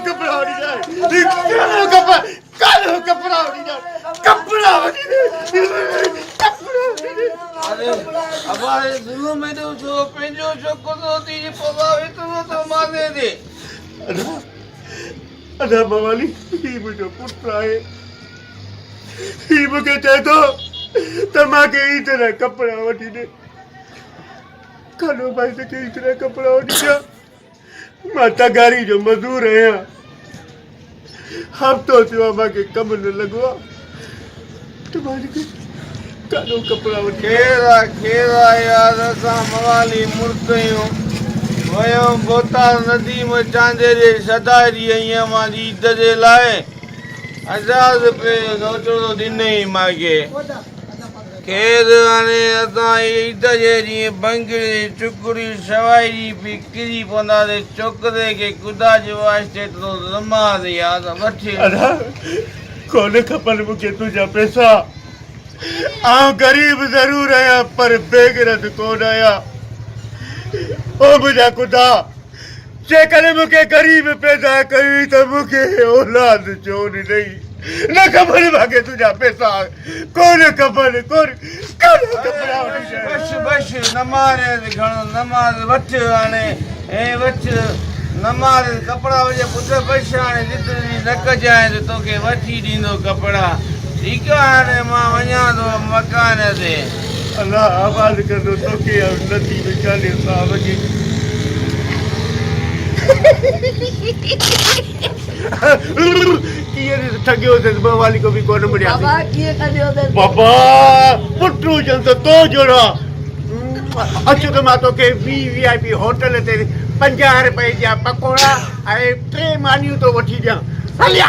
कपड़ा उड़ी जाए कालो कपड़ा उड़ी जाए कपड़ा उड़ी अरे हमारे दिलों में तो जो पेंजो जो कुदरती जी पवावे तो माने दे अदा मवाली ही मुझे पुत्र है ही मुझे चाहे तो तमाके इतना कपड़ा उड़ी दे कालो भाई से के इतना कपड़ा उड़ी जा माता गारी जो मजदूर है हम तो माँ के कम न लगवा तुम्हारी के कालो कपड़ा खेरा खेरा यार असां मवाली मुर्तियूं वयो बोताल नदी में चांदे जे सदारी आईं मां ईद जे लाइ 1000 रुपए नोटो ॾिनई मांखे खेर हाणे असां ईद जे ॾींहुं बंगड़ी चुकड़ी सवाई बि किरी पवंदासीं छोकिरे खे ख़ुदा जे वास्ते थोरो नमाज़ यादि वठी कोन खपनि मूंखे तुंहिंजा पैसा आउं गरीब ज़रूर आहियां पर बेगरत कोन आहियां ओ मुंहिंजा ख़ुदा जेकॾहिं मूंखे गरीब पैदा कई त मूंखे औलाद छो ॾिनई न खपनि मूंखे तुंहिंजा पैसा कोन खपनि कोन कपड़ा बस बस नमाज़ घणो नमाज़ वठ हाणे ऐं वठ नमाज़ कपिड़ा वञे पुट पैसा हाणे जेतिरी न कजांइ त तोखे वठी ॾींदो कपिड़ा ठीकु आहे हाणे मां वञा थो मकान ते अलाह आबाद कंदो तोखे नदी में कान्हे साहब खे कीअं ठगियोसीं मवाली को बि कोन मिलियासीं बाबा पुट हुजनि त तो जोड़ा अचु त मां तोखे VIP होटल ते 50 रुपए जा पकोड़ा ऐं 3 मानियूं तो वठी ॾियां हलिया